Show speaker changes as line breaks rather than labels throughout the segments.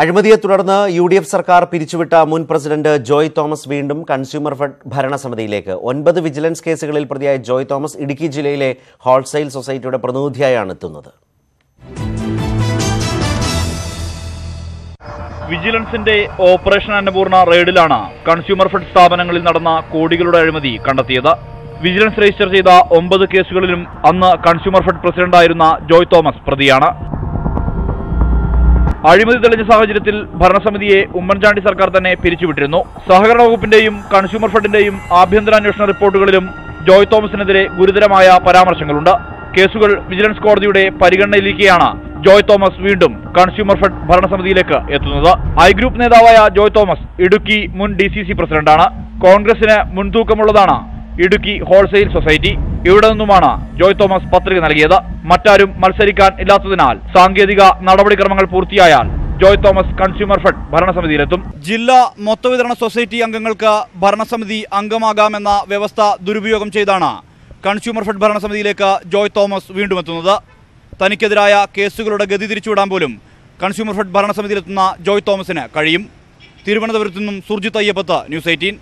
അഴിമതിയെ തുടർന്ന് UDF സർക്കാർ പിരിച്ചുവിട്ട മുൻ പ്രസിഡന്റ് ജോയ് തോമസ് വീണ്ടും കൺസ്യൂമർ ഫെഡ് ഭരണസമിതിയിലേക്ക്. 9 വിജിലൻസ് കേസുകളിൽ പ്രതിയായ ജോയ് തോമസ് ഇടുക്കി ജില്ലയിലെ ഹോൾസെയിൽ സൊസൈറ്റിയുടെ പ്രതിനിധിയായാണ് എത്തുന്നത്.
വിജിലൻസിന്റെ ഓപ്പറേഷൻ അന്നപൂർണ റെയ്ഡിലാണ് കൺസ്യൂമർ ഫെഡ് സ്ഥാപനങ്ങളിൽ നടന്ന കോടികളുടെ അഴിമതി കണ്ടെത്തിയത്. വിജിലൻസ് രജിസ്റ്റർ ചെയ്ത 9 കേസുകളിലും അന്ന് കൺസ്യൂമർ ഫെഡ് പ്രസിഡന്റായിരുന്ന ജോയ് തോമസ് പ്രതിയാണ്. അഴിമതി തെളിഞ്ഞ സാഹചര്യത്തിൽ ഭരണസമിതിയെ ഉമ്മൻചാണ്ടി സർക്കാർ തന്നെ പിരിച്ചുവിട്ടിരുന്നു. സഹകരണ വകുപ്പിന്റെയും കൺസ്യൂമർ ഫെഡിന്റെയും ആഭ്യന്തരാന്വേഷണ റിപ്പോർട്ടുകളിലും ജോയ് തോമസിനെതിരെ ഗുരുതരമായ പരാമർശങ്ങളുണ്ട്. കേസുകൾ വിജിലൻസ് കോടതിയുടെ പരിഗണനയിലിരിക്കെയാണ് ജോയ് തോമസ് വീണ്ടും കൺസ്യൂമർ ഫെഡ് ഭരണസമിതിയിലേക്ക് എത്തുന്നത്. ഐ ഗ്രൂപ്പ് നേതാവായ ജോയ് തോമസ് ഇടുക്കി മുൻ DCC പ്രസിഡന്റാണ്. കോൺഗ്രസിന് മുൻതൂക്കമുള്ളതാണ് ഇടുക്കി ഹോൾസെയിൽ സൊസൈറ്റി. ഇവിടെ നിന്നുമാണ് ജോയ് തോമസ് പത്രിക നൽകിയത്. മറ്റാരും മത്സരിക്കാൻ ഇല്ലാത്തതിനാൽ സാങ്കേതിക നടപടിക്രമങ്ങൾ പൂർത്തിയായാൽ ജോയ് തോമസ് കൺസ്യൂമർ ഫെഡ് ഭരണസമിതിയിലെത്തും. ജില്ലാ മൊത്തവിതരണ സൊസൈറ്റി അംഗങ്ങൾക്ക് ഭരണസമിതി അംഗമാകാമെന്ന വ്യവസ്ഥ ദുരുപയോഗം ചെയ്താണ് കൺസ്യൂമർ ഫെഡ് ഭരണസമിതിയിലേക്ക് ജോയ് തോമസ് വീണ്ടും എത്തുന്നത്. തനിക്കെതിരായ കേസുകളുടെ ഗതി തിരിച്ചുവിടാൻ പോലും കൺസ്യൂമർ ഫെഡ് ഭരണസമിതിയിലെത്തുന്ന ജോയ് തോമസിന് കഴിയും. തിരുവനന്തപുരത്തു നിന്നും സുർജിത്ത് അയ്യപ്പത്ത്, ന്യൂസ് 18.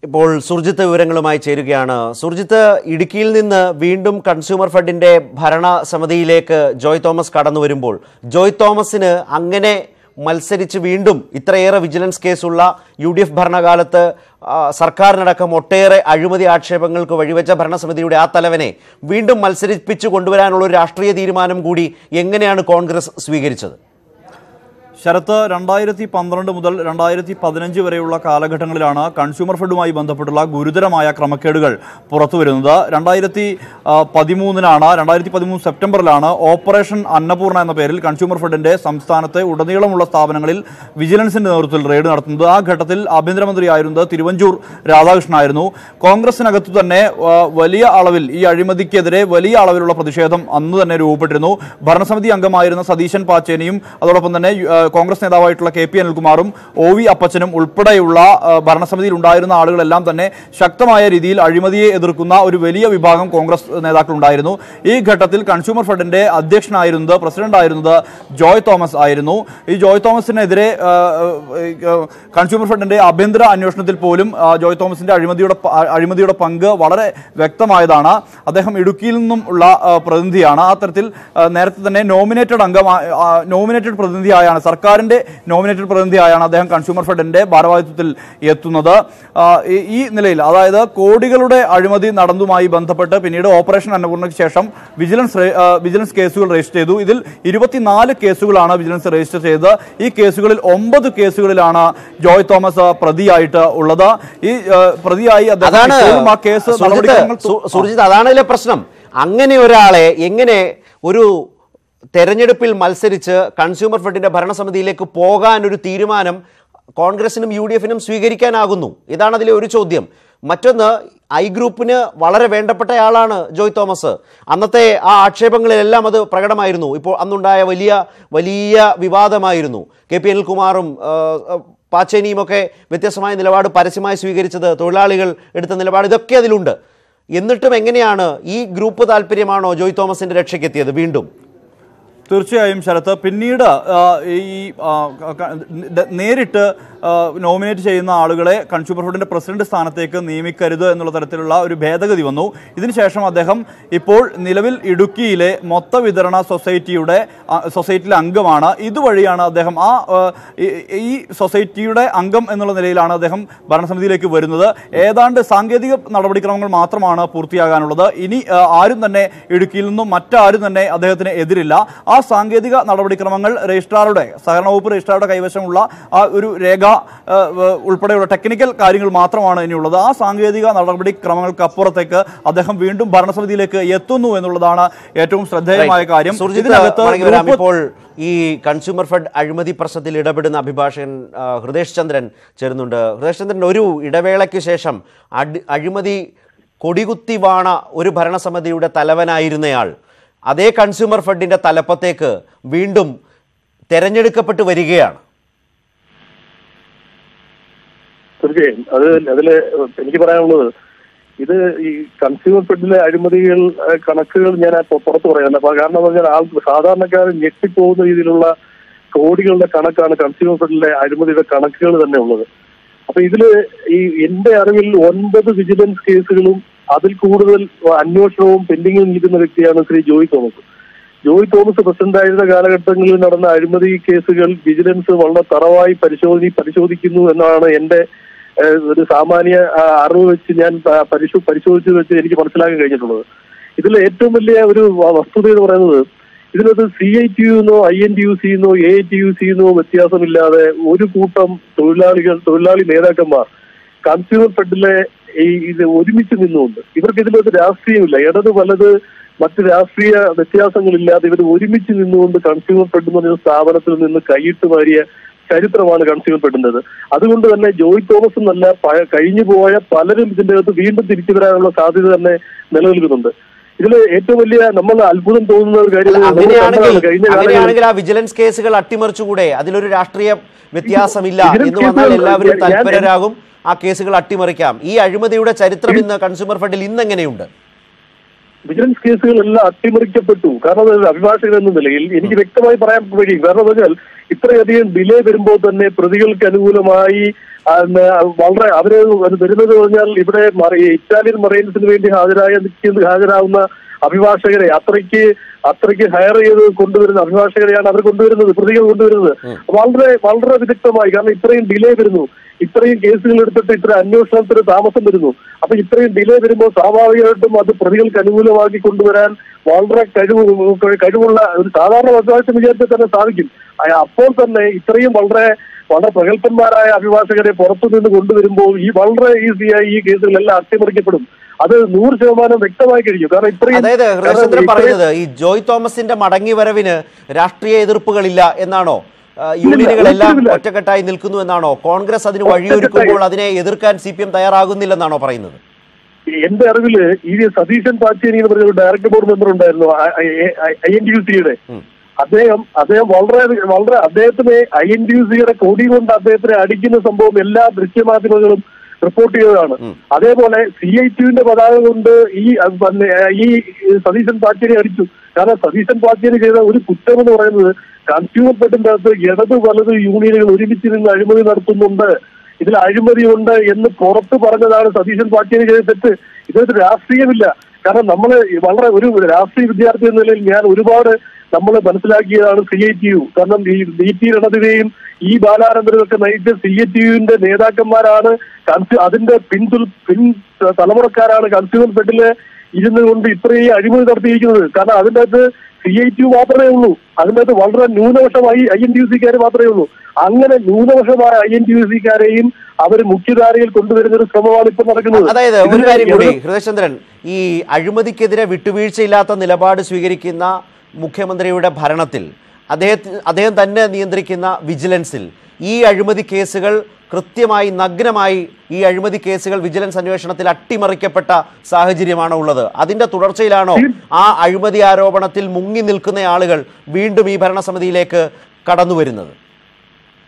ഇപ്പോൾ സുർജിത്ത് വിവരങ്ങളുമായി ചേരുകയാണ്. സുർജിത്ത്, ഇടുക്കിയിൽ നിന്ന് വീണ്ടും കൺസ്യൂമർ ഫെഡിന്റെ ഭരണസമിതിയിലേക്ക് ജോയ് തോമസ് കടന്നു വരുമ്പോൾ ജോയ് തോമസിന് അങ്ങനെ മത്സരിച്ച് വീണ്ടും ഇത്രയേറെ വിജിലൻസ് കേസുള്ള UDF ഭരണകാലത്ത് സർക്കാരിനടക്കം ഒട്ടേറെ അഴിമതി ആക്ഷേപങ്ങൾക്ക് വഴിവെച്ച ഭരണസമിതിയുടെ ആ തലവനെ വീണ്ടും മത്സരിപ്പിച്ചു കൊണ്ടുവരാനുള്ള ഒരു രാഷ്ട്രീയ തീരുമാനം കൂടി എങ്ങനെയാണ് കോൺഗ്രസ് സ്വീകരിച്ചത്?
ശരത്ത്, 2012 മുതൽ 2015 വരെയുള്ള കാലഘട്ടങ്ങളിലാണ് കൺസ്യൂമർ ഫെഡുമായി ബന്ധപ്പെട്ടുള്ള ഗുരുതരമായ ക്രമക്കേടുകൾ പുറത്തുവരുന്നത്. 2013 സെപ്റ്റംബറിലാണ് ഓപ്പറേഷൻ അന്നപൂർണ എന്ന പേരിൽ കൺസ്യൂമർ ഫെഡിന്റെ സംസ്ഥാനത്തെ ഉടനീളമുള്ള സ്ഥാപനങ്ങളിൽ വിജിലൻസിന്റെ നേതൃത്വത്തിൽ റെയ്ഡ് നടത്തുന്നത്. ആ ഘട്ടത്തിൽ ആഭ്യന്തരമന്ത്രിയായിരുന്നത് തിരുവഞ്ചൂർ രാധാകൃഷ്ണനായിരുന്നു. കോൺഗ്രസിനകത്തു തന്നെ വലിയ അളവിൽ ഈ അഴിമതിക്കെതിരെ വലിയ അളവിലുള്ള പ്രതിഷേധം അന്ന് തന്നെ രൂപപ്പെട്ടിരുന്നു. ഭരണസമിതി അംഗമായിരുന്ന സതീശൻ പാച്ചേനിയും അതോടൊപ്പം തന്നെ കോൺഗ്രസ് നേതാവായിട്ടുള്ള KP അനിൽകുമാറും OV അപ്പച്ചനും ഉൾപ്പെടെയുള്ള ഭരണസമിതിയിൽ ഉണ്ടായിരുന്ന ആളുകളെല്ലാം തന്നെ ശക്തമായ രീതിയിൽ അഴിമതിയെ എതിർക്കുന്ന ഒരു വലിയ വിഭാഗം കോൺഗ്രസ് നേതാക്കളുണ്ടായിരുന്നു. ഈ ഘട്ടത്തിൽ കൺസ്യൂമർ ഫെഡിന്റെ അധ്യക്ഷനായിരുന്നത്, പ്രസിഡന്റായിരുന്നത് ജോയ് തോമസ് ആയിരുന്നു. ഈ ജോയ് തോമസിനെതിരെ കൺസ്യൂമർ ഫെഡിന്റെ ആഭ്യന്തര അന്വേഷണത്തിൽ പോലും ജോയ് തോമസിന്റെ അഴിമതിയുടെ പങ്ക് വളരെ വ്യക്തമായതാണ്. അദ്ദേഹം ഇടുക്കിയിൽ നിന്നും ഉള്ള പ്രതിനിധിയാണ്. ആ തരത്തിൽ നേരത്തെ തന്നെ നോമിനേറ്റഡ് പ്രതിനിധിയായാണ്, സർക്കാരിന്റെ നോമിനേറ്റഡ് പ്രതിനിധിയായാണ് അദ്ദേഹം കൺസ്യൂമർ ഫെഡിന്റെ ഭാരവാഹിത്വത്തിൽ എത്തുന്നത്. ഈ നിലയിൽ, അതായത് കോടികളുടെ അഴിമതി നടന്നതുമായി ബന്ധപ്പെട്ട് പിന്നീട് ഓപ്പറേഷൻ അന്നപൂർണയ്ക്ക് ശേഷം വിജിലൻസ് കേസുകൾ രജിസ്റ്റർ ചെയ്തു. ഇതിൽ 24 കേസുകളാണ് വിജിലൻസ് രജിസ്റ്റർ ചെയ്തത്. ഈ കേസുകളിൽ 9 കേസുകളിലാണ് ജോയ് തോമസ് പ്രതിയായിട്ട് ഉള്ളത്. ഈ പ്രതിയായി
അതാണ് പ്രശ്നം. അങ്ങനെ ഒരാളെ എങ്ങനെ ഒരു തെരഞ്ഞെടുപ്പിൽ മത്സരിച്ച് കൺസ്യൂമർ ഫെഡിന്റെ ഭരണസമിതിയിലേക്ക് പോകാൻ ഒരു തീരുമാനം കോൺഗ്രസിനും UDFനും സ്വീകരിക്കാനാകുന്നു? ഇതാണ് അതിലെ ഒരു ചോദ്യം. മറ്റൊന്ന്, ഐ ഗ്രൂപ്പിന് വളരെ വേണ്ടപ്പെട്ടയാളാണ് ജോയ് തോമസ്. അന്നത്തെ ആ ആക്ഷേപങ്ങളിലെല്ലാം അത് പ്രകടമായിരുന്നു. ഇപ്പോൾ അന്നുണ്ടായ വലിയ വിവാദമായിരുന്നു. KP അനിൽകുമാറും പാച്ചേനിയുമൊക്കെ വ്യത്യസ്തമായ നിലപാട് പരസ്യമായി സ്വീകരിച്ചത്, തൊഴിലാളികൾ എടുത്ത നിലപാട്, ഇതൊക്കെ അതിലുണ്ട്. എന്നിട്ടും എങ്ങനെയാണ് ഈ ഗ്രൂപ്പ് താല്പര്യമാണോ ജോയ് തോമസിന്റെ രക്ഷയ്ക്കെത്തിയത് വീണ്ടും?
തീർച്ചയായും ശരത്ത്, പിന്നീട് ഈ നേരിട്ട് നോമിനേറ്റ് ചെയ്യുന്ന ആളുകളെ കൺസ്യൂമർ ഫെഡിന്റെ പ്രസിഡന്റ് സ്ഥാനത്തേക്ക് നിയമിക്കരുത് എന്നുള്ള തരത്തിലുള്ള ഒരു ഭേദഗതി വന്നു. ഇതിനുശേഷം അദ്ദേഹം ഇപ്പോൾ നിലവിൽ ഇടുക്കിയിലെ മൊത്തവിതരണ സൊസൈറ്റിയിലെ അംഗമാണ്. ഇതുവഴിയാണ് അദ്ദേഹം ഈ സൊസൈറ്റിയുടെ അംഗം എന്നുള്ള നിലയിലാണ് അദ്ദേഹം ഭരണസമിതിയിലേക്ക് വരുന്നത്. ഏതാണ്ട് സാങ്കേതിക നടപടിക്രമങ്ങൾ മാത്രമാണ് പൂർത്തിയാകാനുള്ളത്. ഇനി ആരും തന്നെ ഇടുക്കിയിൽ നിന്നും മറ്റാരും തന്നെ അദ്ദേഹത്തിന് എതിരില്ല. ആ സാങ്കേതിക നടപടിക്രമങ്ങൾ സഹകരണ വകുപ്പ് രജിസ്ട്രാറുടെ കൈവശമുള്ള ആ ഒരു രേഖ ഉൾപ്പെടെയുള്ള ടെക്നിക്കൽ കാര്യങ്ങൾ മാത്രമാണ് ഇനിയുള്ളത്. ആ സാങ്കേതിക നടപടിക്രമങ്ങൾക്ക് അപ്പുറത്തേക്ക് അദ്ദേഹം വീണ്ടും ഭരണസമിതിയിലേക്ക് എത്തുന്നു എന്നുള്ളതാണ് ഏറ്റവും ശ്രദ്ധേയമായ കാര്യം.
ഇപ്പോൾ ഈ കൺസ്യൂമർ ഫെഡ് അഴിമതി പ്രശ്നത്തിൽ ഇടപെടുന്ന അഭിഭാഷകൻ ഹൃദേശ് ചന്ദ്രൻ ചേരുന്നുണ്ട്. ഹൃദേശ് ചന്ദ്രൻ, ഒരു ഇടവേളയ്ക്ക് ശേഷം അഴിമതി കൊടികുത്തി വാണ ഒരു ഭരണസമിതിയുടെ തലവനായിരുന്നയാൾ അതേ കൺസ്യൂമർ ഫെഡിന്റെ തലപ്പത്തേക്ക് വീണ്ടും തെരഞ്ഞെടുക്കപ്പെട്ട് വരികയാണ്.
തീർച്ചയായും അതില് എനിക്ക് പറയാനുള്ളത്, ഇത് ഈ കൺസ്യൂമർ ഫെഡിലെ അഴിമതികൾ കണക്കുകൾ ഞാൻ പുറത്തു പറയാം. കാരണം എന്ന് പറഞ്ഞാൽ സാധാരണക്കാരൻ ഞെട്ടിപ്പോകുന്ന രീതിയിലുള്ള കോടികളുടെ കണക്കാണ് കൺസ്യൂമർ ഫെഡിലെ അഴിമതിയുടെ കണക്കുകൾ തന്നെ ഉള്ളത്. അപ്പൊ ഇതില് എന്റെ അറിവിൽ 9 വിജിലൻസ് കേസുകളും അതിൽ കൂടുതൽ അന്വേഷണവും പെൻഡിങ്ങിൽ നിൽക്കുന്ന വ്യക്തിയാണ് ശ്രീ ജോയ് തോമസ്. ജോയ് തോമസ് പ്രസിഡന്റായിരുന്ന കാലഘട്ടങ്ങളിൽ നടന്ന അഴിമതി കേസുകൾ വിജിലൻസ് വളരെ തറവായി പരിശോധിക്കുന്നു എന്നാണ് എന്റെ ഒരു സാമാന്യ അറിവ് വെച്ച് ഞാൻ പരിശോധിച്ചു വെച്ച് എനിക്ക് മനസ്സിലാക്കാൻ കഴിഞ്ഞിട്ടുള്ളത്. ഇതിൽ ഏറ്റവും വലിയ ഒരു വസ്തുത എന്ന് പറയുന്നത്, ഇതിനകത്ത് CITU-എന്നോ INTUC-എന്നോ AITUC-എന്നോ വ്യത്യാസമില്ലാതെ ഒരു കൂട്ടം തൊഴിലാളി നേതാക്കന്മാർ കൺസ്യൂമർ ഫെഡിലെ ഇത് ഒരുമിച്ച് നിന്നുകൊണ്ട്, ഇവർക്ക് ഇതിലൊരു രാഷ്ട്രീയമില്ല, ഇടത് വലത് മറ്റ് രാഷ്ട്രീയ വ്യത്യാസങ്ങളില്ലാതെ ഇവർ ഒരുമിച്ച് നിന്നുകൊണ്ട് കൺസ്യൂമർ ഫെഡ് എന്ന് പറഞ്ഞ സ്ഥാപനത്തിൽ നിന്ന് കൈയിട്ട് മാറിയ ചരിത്രമാണ് കൺസ്യൂമർ ഫെഡിൻ്റെത്. അതുകൊണ്ട് തന്നെ ജോയ് തോമസ് എന്നല്ല കഴിഞ്ഞു പോയ പലരും ഇതിന്റെ അകത്ത് വീണ്ടും തിരിച്ചു വരാനുള്ള സാധ്യത തന്നെ നിലനിൽക്കുന്നുണ്ട്. ഇതിൽ ഏറ്റവും വലിയ നമ്മൾ അത്ഭുതം തോന്നുന്ന ഒരു കാര്യം,
അങ്ങനെയാണെങ്കിൽ ആ വിജിലൻസ് കേസുകൾ അട്ടിമറിച്ചുകൂടെ? അതിലൊരു രാഷ്ട്രീയ വ്യത്യാസമില്ല എന്ന് വന്നാൽ എല്ലാവരും തൽപരരാകും ആ കേസുകൾ അട്ടിമറിക്കാം. ഈ അഴിമതിയുടെ ചരിത്രം ഇന്ന് കൺസ്യൂമർ ഫെഡിൽ ഇന്നെങ്ങനെയുണ്ട്?
വിജിലൻസ് കേസുകളെല്ലാം അട്ടിമറിക്കപ്പെട്ടു. കാരണം അഭിഭാഷകൻ എന്ന നിലയിൽ എനിക്ക് വ്യക്തമായി പറയാൻ കഴിയും. കാരണം എന്ന് വെച്ചാൽ ഇത്രയധികം ഡിലേ വരുമ്പോൾ തന്നെ പ്രതികൾക്ക് അനുകൂലമായി വളരെ അവര് വരുന്നത് പറഞ്ഞാൽ ഇവിടെ ഇറ്റാലിയൻ മറൈൻസിന് വേണ്ടി ഹാജരാകുന്ന അഭിഭാഷകരെ അത്രയ്ക്ക് ഹയർ ചെയ്ത് കൊണ്ടുവരുന്ന അഭിഭാഷകരെയാണ് അവർ കൊണ്ടുവരുന്നത്, പ്രതികൾ കൊണ്ടുവരുന്നത് വളരെ വിദഗ്ധമായി. കാരണം ഇത്രയും ഡിലേ വരുന്നു, ഇത്രയും കേസുകൾ എടുത്തിട്ട് ഇത്ര അന്വേഷണത്തിന് താമസം വരുന്നു. അപ്പൊ ഇത്രയും ഡിലേ വരുമ്പോൾ സ്വാഭാവികമായിട്ടും അത് പ്രതികൾക്ക് അനുകൂലമാക്കി കൊണ്ടുവരാൻ വളരെ കഴിവുള്ള ഒരു സാധാരണ അഭിഭാഷകൻ വിചാരിച്ചാൽ തന്നെ സാധിക്കും. അപ്പോൾ തന്നെ ഇത്രയും വളരെ പ്രഗത്ഭന്മാരായ അഭിഭാഷകരെ പുറത്തുനിന്ന് കൊണ്ടുവരുമ്പോൾ വളരെ ഈസിയായി ഈ കേസുകളെല്ലാം അട്ടിമറിക്കപ്പെടും. അത് 100% വ്യക്തമായി കഴിയും. കാരണം ഇത്രയും,
അതായത് ഹൃദയചന്ദ്രൻ പറയുന്നത് ഈ ജോയ് തോമസിന്റെ മടങ്ങി വരവിന് രാഷ്ട്രീയ എതിർപ്പുകളില്ല എന്നാണോ? യൂണിയനുകളെല്ലാം ഒറ്റക്കെട്ടായി നിൽക്കുന്നു എന്നാണോ? കോൺഗ്രസ് അതിന് വഴിയൊരുക്കുമ്പോൾ അതിനെ എതിർക്കാൻ CPM തയ്യാറാകുന്നില്ലെന്നാണോ പറയുന്നത്?
എന്റെ അറിവില് ഈ സതീശൻ പാച്ചേനി എന്ന് പറഞ്ഞ ഒരു ഡയറക്ടർ ബോർഡ് മെമ്പർ ഉണ്ടായിരുന്നു INTUC-യുടെ. അദ്ദേഹം വളരെ അദ്ദേഹത്തിന് INTUC-യുടെ കൊടി കൊണ്ട് അദ്ദേഹത്തിനെ അടിക്കുന്ന സംഭവം എല്ലാ ദൃശ്യമാധ്യമങ്ങളും റിപ്പോർട്ട് ചെയ്തതാണ്. അതേപോലെ CITU-ന്റെ പതാക കൊണ്ട് ഈ സതീശൻ പാച്ചേരി അടിച്ചു. കാരണം സതീശൻ പാച്ചേരി ചെയ്ത ഒരു കുറ്റം എന്ന് പറയുന്നത് കൺസ്യൂമർ ഫെഡിന്റെ അകത്ത് ഇടത് വലത് യൂണിയനുകൾ ഒരുമിച്ച് നിന്ന് അഴിമതി നടത്തുന്നുണ്ട്, ഇതിൽ അഴിമതിയുണ്ട് എന്ന് പുറത്ത് പറഞ്ഞതാണ് സതീശൻ പാച്ചേരി ചെയ്ത തെറ്റ്. ഇതൊരു രാഷ്ട്രീയമില്ല. കാരണം നമ്മള് വളരെ ഒരു രാഷ്ട്രീയ വിദ്യാർത്ഥി എന്ന നിലയിൽ ഞാൻ ഒരുപാട് നമ്മൾ മനസ്സിലാക്കിയതാണ് CITU. കാരണം ഈ DT രണദിവയും ഈ ബാലാനന്ദനൊക്കെ നയിച്ച CITU-ന്റെ നേതാക്കന്മാരാണ്, അതിന്റെ പിൻ തലമുറക്കാരാണ് കൺസ്യൂമർ ഫെഡില് ഇരുന്നു കൊണ്ട് ഇത്രയും അഴിമതി നടത്തിയിരിക്കുന്നത്. കാരണം അതിൻ്റെ അകത്ത് CITU മാത്രമേ ഉള്ളൂ, അതിൻ്റെ അകത്ത് വളരെ ന്യൂനപക്ഷമായി INTUC-ക്കാര് മാത്രമേ ഉള്ളൂ. അങ്ങനെ ന്യൂനപക്ഷമായ INTUC-ക്കാരെയും അവർ മുഖ്യധാരയിൽ കൊണ്ടുവരുന്ന ഒരു ശ്രമമാണ് ഇപ്പോൾ നടക്കുന്നത്.
അതായത് ഒരു കാര്യം കൂടി ഹൃദയചന്ദ്രൻ, ഈ അഴിമതിക്കെതിരെ വിട്ടുവീഴ്ചയില്ലാത്ത നിലപാട് സ്വീകരിക്കുന്ന മുഖ്യമന്ത്രിയുടെ ഭരണത്തിൽ അദ്ദേഹം തന്നെ നിയന്ത്രിക്കുന്ന വിജിലൻസിൽ ഈ അഴിമതി കേസുകൾ കൃത്യമായി നഗ്നമായി ഈ അഴിമതി കേസുകൾ വിജിലൻസ് അന്വേഷണത്തിൽ അട്ടിമറിക്കപ്പെട്ട സാഹചര്യമാണോ ഉള്ളത്? അതിന്റെ തുടർച്ചയിലാണോ ആ അഴിമതി ആരോപണത്തിൽ മുങ്ങി നിൽക്കുന്ന ആളുകൾ വീണ്ടും ഈ ഭരണസമിതിയിലേക്ക് കടന്നു വരുന്നത്?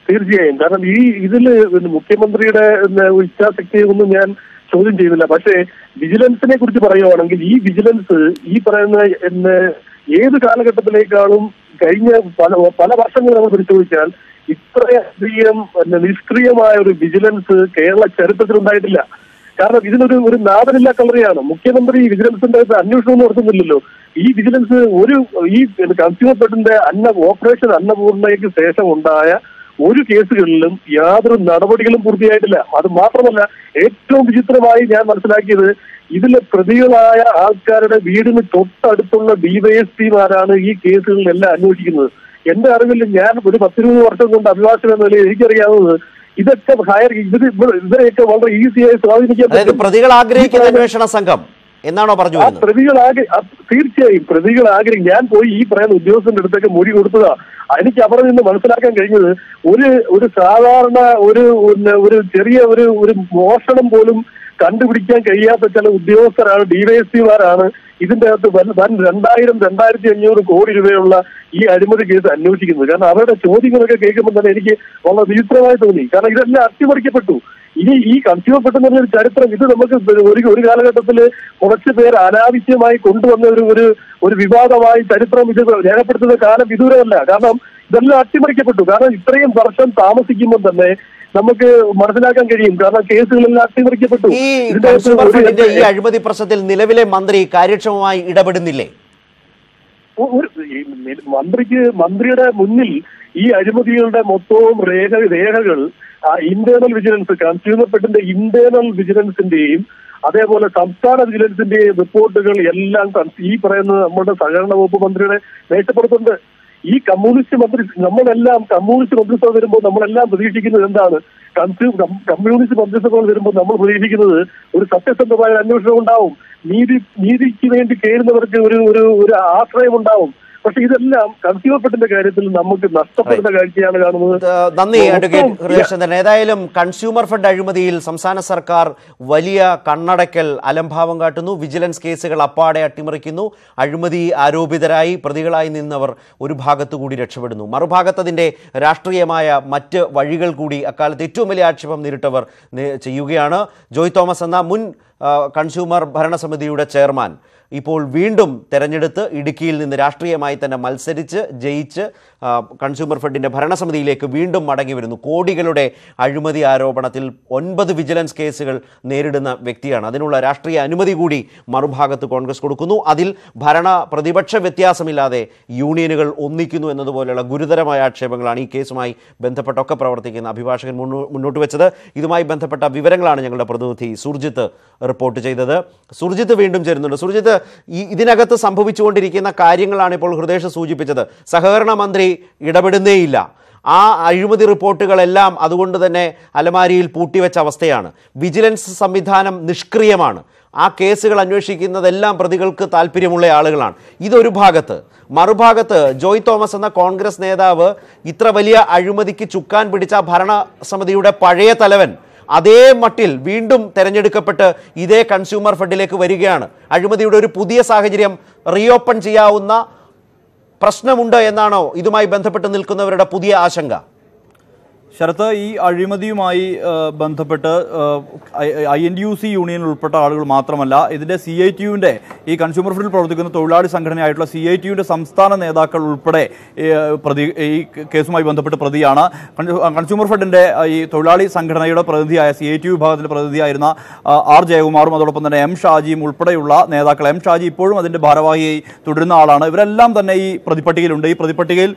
തീർച്ചയായും. കാരണം ഇതില് മുഖ്യമന്ത്രിയുടെ ഇച്ഛാശക്തിയെ ഒന്നും ഞാൻ ചോദ്യം ചെയ്യുന്നില്ല. പക്ഷേ വിജിലൻസിനെ കുറിച്ച് പറയുകയാണെങ്കിൽ ഈ വിജിലൻസ് ഈ പറയുന്ന ഏത് കാലഘട്ടത്തിലേക്കാളും കഴിഞ്ഞ പല വർഷങ്ങൾ നമ്മൾ പരിശോധിച്ചാൽ ഇത്രയധികം നിഷ്ക്രിയമായ ഒരു വിജിലൻസ് കേരള ചരിത്രത്തിൽ ഉണ്ടായിട്ടില്ല. കാരണം ഇതിനൊരു നാദനില്ല കളറിയാണ്. മുഖ്യമന്ത്രി വിജിലൻസിന്റെ അന്വേഷണം നടത്തുന്നില്ലല്ലോ. ഈ വിജിലൻസ് ഈ കൺസ്യൂമർ ഫെഡിന്റെ ഓപ്പറേഷൻ അന്നപൂർണയ്ക്ക് ശേഷം ഉണ്ടായ ഒരു കേസുകളിലും യാതൊരു നടപടികളും പൂർത്തിയായിട്ടില്ല. അത് മാത്രമല്ല, ഏറ്റവും വിചിത്രമായി ഞാൻ മനസ്സിലാക്കിയത് ഇതിലെ പ്രതികളായ ആൾക്കാരുടെ വീടിന് തൊട്ടടുത്തുള്ള DYSP-മാരാണ് ഈ കേസുകളിലെല്ലാം അന്വേഷിക്കുന്നത്. എന്റെ അറിവിൽ ഞാൻ ഒരു 10-20 വർഷം കൊണ്ട് അഭിഭാഷകൻ എന്ന നിലയിൽ എനിക്കറിയാവുന്നത് ഇതൊക്കെ ഇവരെയൊക്കെ വളരെ ഈസിയായി സ്വാധീനിക്കാൻ
പ്രതികൾ ആഗ്രഹിക്കുന്ന അന്വേഷണ സംഘം എന്നാണോ പറഞ്ഞു?
തീർച്ചയായും പ്രതികൾ ആഗ്രഹിക്കും. ഞാൻ പോയി ഈ പറയുന്ന ഉദ്യോഗസ്ഥന്റെ അടുത്തൊക്കെ മൊഴി കൊടുത്തതാ. എനിക്ക് അവിടെ നിന്ന് മനസ്സിലാക്കാൻ കഴിഞ്ഞത് ഒരു സാധാരണ ഒരു ചെറിയ ഒരു മോഷണം പോലും കണ്ടുപിടിക്കാൻ കഴിയാത്ത ചില ഉദ്യോഗസ്ഥരാണ്, DYSP-മാരാണ് ഇതിന്റെ അകത്ത് 2,000-2,500 കോടി രൂപയുള്ള ഈ അഴിമതി കേസ് അന്വേഷിക്കുന്നത്. കാരണം അവരുടെ ചോദ്യങ്ങളൊക്കെ കേൾക്കുമ്പോൾ തന്നെ എനിക്ക് വളരെ വിചിത്രമായി തോന്നി. കാരണം ഇതെല്ലാം അട്ടിമറിക്കപ്പെട്ടു. ഇനി ഈ കൺസ്യൂമർ ഫെഡ് എന്ന് പറഞ്ഞൊരു ചരിത്രം ഇത് നമുക്ക് ഒരു കാലഘട്ടത്തിൽ കുറച്ച് പേർ അനാവശ്യമായി കൊണ്ടുവന്ന ഒരു വിവാദമായി ചരിത്രം ഇത് രേഖപ്പെടുത്തുന്ന കാലം വിദൂരമല്ല. കാരണം ഇതെല്ലാം അട്ടിമറിക്കപ്പെട്ടു. കാരണം ഇത്രയും വർഷം താമസിക്കുമ്പോൾ തന്നെ നമുക്ക് മനസ്സിലാക്കാൻ കഴിയും. കാരണം കേസുകളെല്ലാം അട്ടിമറിക്കപ്പെട്ടു.
ഈ അഴിമതി പ്രശ്നത്തിൽ നിലവിലെ മന്ത്രി കാര്യക്ഷമമായി ഇടപെടുന്നില്ലേ?
മന്ത്രിയുടെ മുന്നിൽ ഈ അഴിമതികളുടെ മൊത്തവും രേഖകൾ ഇന്റേണൽ വിജിലൻസ്, കൺസ്യൂമർ ഫെഡിന്റെ ഇന്റേണൽ വിജിലൻസിന്റെയും അതേപോലെ സംസ്ഥാന വിജിലൻസിന്റെയും റിപ്പോർട്ടുകൾ എല്ലാം ഈ പറയുന്ന നമ്മുടെ സഹകരണ വകുപ്പ് മന്ത്രിയുടെ മേശപ്പുറത്തുണ്ട്. ഈ കമ്മ്യൂണിസ്റ്റ് മന്ത്രിസഭ വരുമ്പോൾ നമ്മളെല്ലാം പ്രതീക്ഷിക്കുന്നത് എന്താണ്? കമ്മ്യൂണിസ്റ്റ് മന്ത്രിസഭകൾ വരുമ്പോൾ നമ്മൾ പ്രതീക്ഷിക്കുന്നത് ഒരു സത്യസന്ധമായ അന്വേഷണം ഉണ്ടാവും, നീതിക്ക് വേണ്ടി കേറുന്നവർക്ക് ഒരു ആശ്രയം ഉണ്ടാവും. പക്ഷെ ഇതെല്ലാം കൺസ്യൂമർ ഫെഡിന്റെ കാര്യത്തിൽ നമുക്ക് നഷ്ടപ്പെടുന്ന കാഴ്ചയാണ് കാണുന്നത്.
നന്ദി അഡ്വക്കേറ്റ് ഹൃദയചന്ദ്രൻ. ഏതായാലും കൺസ്യൂമർ ഫെഡ് അഴിമതിയിൽ സംസ്ഥാന സർക്കാർ വലിയ കണ്ണടയ്ക്കൽ അലംഭാവം കാട്ടുന്നു. വിജിലൻസ് കേസുകൾ അപ്പാടെ അട്ടിമറിക്കുന്നു. അഴിമതി ആരോപിതരായി പ്രതികളായി നിന്നവർ ഒരു ഭാഗത്തുകൂടി രക്ഷപ്പെടുന്നു. മറുഭാഗത്ത് അതിൻ്റെ രാഷ്ട്രീയമായ മറ്റ് വഴികൾ കൂടി അക്കാലത്ത് ഏറ്റവും വലിയ ആക്ഷേപം നേരിട്ടവർ ചെയ്യുകയാണ്. ജോയ് തോമസ് എന്ന മുൻ കൺസ്യൂമർ ഭരണസമിതിയുടെ ചെയർമാൻ ഇപ്പോൾ വീണ്ടും തെരഞ്ഞെടുത്ത് ഇടുക്കിയിൽ നിന്ന് രാഷ്ട്രീയമായി തന്നെ മത്സരിച്ച് ജയിച്ച് കൺസ്യൂമർ ഫെഡിൻ്റെ ഭരണസമിതിയിലേക്ക് വീണ്ടും മടങ്ങി വരുന്നു. കോടികളുടെ അഴിമതി ആരോപണത്തിൽ 9 വിജിലൻസ് കേസുകൾ നേരിടുന്ന വ്യക്തിയാണ്. അതിനുള്ള രാഷ്ട്രീയ അനുമതി കൂടി മറുഭാഗത്ത് കോൺഗ്രസ് കൊടുക്കുന്നു. അതിൽ പ്രതിപക്ഷ വ്യത്യാസമില്ലാതെ യൂണിയനുകൾ ഒന്നിക്കുന്നു എന്നതുപോലെയുള്ള ഗുരുതരമായ ആക്ഷേപങ്ങളാണ് ഈ കേസുമായി ബന്ധപ്പെട്ടൊക്കെ പ്രവർത്തിക്കുന്ന അഭിഭാഷകൻ മുന്നോട്ട് വെച്ചത്. ഇതുമായി ബന്ധപ്പെട്ട വിവരങ്ങളാണ് ഞങ്ങളുടെ പ്രതിനിധി സുർജിത്ത് റിപ്പോർട്ട് ചെയ്തത്. സുർജിത്ത് വീണ്ടും ചേരുന്നുണ്ട്. സുർജിത്ത്, ഇതിനകത്ത് സംഭവിച്ചുകൊണ്ടിരിക്കുന്ന കാര്യങ്ങളാണ് ഇപ്പോൾ ഹൃദയ് സൂചിപ്പിച്ചത്. സഹകരണ മന്ത്രി ഇടപെടുന്നേയില്ല. ആ അഴിമതി റിപ്പോർട്ടുകളെല്ലാം അതുകൊണ്ട് തന്നെ അലമാരിയിൽ പൂട്ടിവെച്ച അവസ്ഥയാണ്. വിജിലൻസ് സംവിധാനം നിഷ്ക്രിയമാണ്. ആ കേസുകൾ അന്വേഷിക്കുന്നതെല്ലാം പ്രതികൾക്ക് താല്പര്യമുള്ള ആളുകളാണ്. ഇതൊരു ഭാഗത്ത്. മറുഭാഗത്ത് ജോയ് തോമസ് എന്ന കോൺഗ്രസ് നേതാവ് ഇത്ര വലിയ അഴിമതിക്ക് ചുക്കാൻ പിടിച്ച ഭരണസമിതിയുടെ പഴയ തലവൻ അതേ മട്ടിൽ വീണ്ടും തെരഞ്ഞെടുക്കപ്പെട്ട് ഇതേ കൺസ്യൂമർ ഫെഡിലേക്ക് വരികയാണ്. അഴിമതിയുടെ ഒരു പുതിയ സാഹചര്യം റീഓപ്പൺ ചെയ്യാവുന്ന പ്രശ്നമുണ്ട് എന്നാണോ ഇതുമായി ബന്ധപ്പെട്ട് നിൽക്കുന്നവരുടെ പുതിയ ആശങ്ക?
ശരത്ത്, ഈ അഴിമതിയുമായി ബന്ധപ്പെട്ട് INTUC യൂണിയനിൽ ഉൾപ്പെട്ട ആളുകൾ മാത്രമല്ല, ഇതിൻ്റെ CITUവിൻ്റെ ഈ കൺസ്യൂമർ ഫെഡിൽ പ്രവർത്തിക്കുന്ന തൊഴിലാളി സംഘടനയായിട്ടുള്ള CITUവിൻ്റെ സംസ്ഥാന നേതാക്കൾ ഉൾപ്പെടെ ഈ കേസുമായി ബന്ധപ്പെട്ട് പ്രതിയാണ്. കൺസ്യൂമർ ഫെഡിൻ്റെ ഈ തൊഴിലാളി സംഘടനയുടെ പ്രതിനിധിയായ CITU വിഭാഗത്തിൻ്റെ പ്രതിനിധിയായിരുന്ന R ജയകുമാറും അതോടൊപ്പം തന്നെ M ഷാജിയും ഉൾപ്പെടെയുള്ള നേതാക്കൾ. M ഷാജി ഇപ്പോഴും അതിൻ്റെ ഭാരവാഹിയായി തുടരുന്ന ആളാണ്. ഇവരെല്ലാം തന്നെ ഈ പ്രതിപട്ടികയിലുണ്ട്. ഈ പ്രതിപട്ടികയിൽ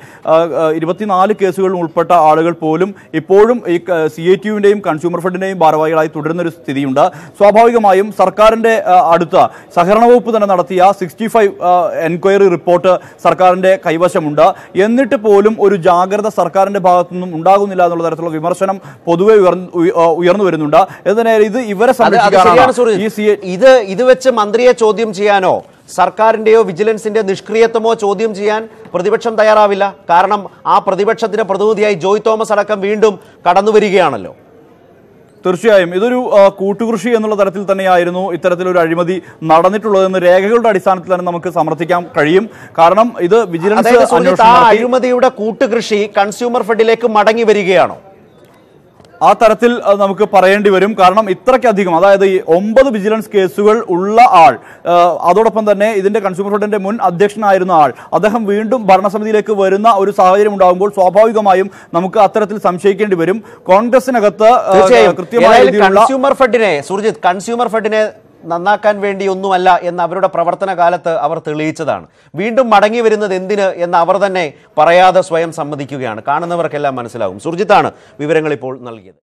24 കേസുകളിൽ ഉൾപ്പെട്ട ആളുകൾ പോലും ഇപ്പോഴും ഈ CITUവിൻ്റെയും കൺസ്യൂമർ ഫെഡിൻ്റെയും ഭാരവാഹികളായി തുടരുന്നൊരു സ്ഥിതിയുണ്ട്. സ്വാഭാവികമായും സർക്കാരിൻ്റെ അടുത്ത സഹകരണ വകുപ്പ് തന്നെ നടത്തിയ 65 എൻക്വയറി റിപ്പോർട്ട് സർക്കാരിൻ്റെ കൈവശമുണ്ട്. എന്നിട്ട് പോലും ഒരു ജാഗ്രത സർക്കാരിൻ്റെ ഭാഗത്തുനിന്നും ഉണ്ടാകുന്നില്ല എന്നുള്ള തരത്തിലുള്ള വിമർശനം പൊതുവെ ഉയർന്നു വരുന്നുണ്ട്. എന്നാൽ ഇത് ഇവരെ
ഇത് വെച്ച് മന്ത്രിയെ ചോദ്യം ചെയ്യാനോ സർക്കാരിൻ്റെയോ വിജിലൻസിന്റെ നിഷ്ക്രിയത്വമോ ചോദ്യം ചെയ്യാൻ പ്രതിപക്ഷം തയ്യാറാവില്ല. കാരണം ആ പ്രതിപക്ഷത്തിന്റെ പ്രതിനിധിയായി ജോയ് തോമസ് അടക്കം വീണ്ടും കടന്നു വരികയാണല്ലോ.
തീർച്ചയായും ഇതൊരു കൂട്ടുകൃഷി എന്നുള്ള തരത്തിൽ തന്നെയായിരുന്നു ഇത്തരത്തിലൊരു അഴിമതി നടന്നിട്ടുള്ളതെന്ന് രേഖകളുടെ അടിസ്ഥാനത്തിൽ തന്നെ നമുക്ക് സമർത്ഥിക്കാൻ കഴിയും. കാരണം ഇത് വിജിലൻസ്
അഴിമതിയുടെ കൂട്ടുകൃഷി കൺസ്യൂമർ ഫെഡിലേക്ക് മടങ്ങി വരികയാണോ?
ആ തരത്തിൽ നമുക്ക് പറയേണ്ടി വരും. കാരണം ഇത്രയ്ക്കധികം, അതായത് ഈ 9 വിജിലൻസ് കേസുകൾ ഉള്ള ആൾ, അതോടൊപ്പം തന്നെ ഇതിന്റെ കൺസ്യൂമർ ഫെഡിന്റെ മുൻ അധ്യക്ഷനായിരുന്ന ആൾ, അദ്ദേഹം വീണ്ടും ഭരണസമിതിയിലേക്ക് വരുന്ന ഒരു സാഹചര്യം ഉണ്ടാകുമ്പോൾ സ്വാഭാവികമായും നമുക്ക് അത്തരത്തിൽ സംശയിക്കേണ്ടി വരും. കോൺഗ്രസിനകത്ത് കൃത്യമായ കൺസ്യൂമർ
ഫെഡിനെ നന്നാക്കാൻ വേണ്ടിയൊന്നുമല്ല എന്ന് അവരുടെ പ്രവർത്തന കാലത്ത് അവർ തെളിയിച്ചതാണ്. വീണ്ടും മടങ്ങി വരുന്നത് എന്തിന് എന്ന് അവർ തന്നെ പറയാതെ സ്വയം സമ്മതിക്കുകയാണ്. കാണുന്നവർക്കെല്ലാം മനസ്സിലാകും. സുർജിത്താണ് വിവരങ്ങൾ ഇപ്പോൾ നൽകിയത്.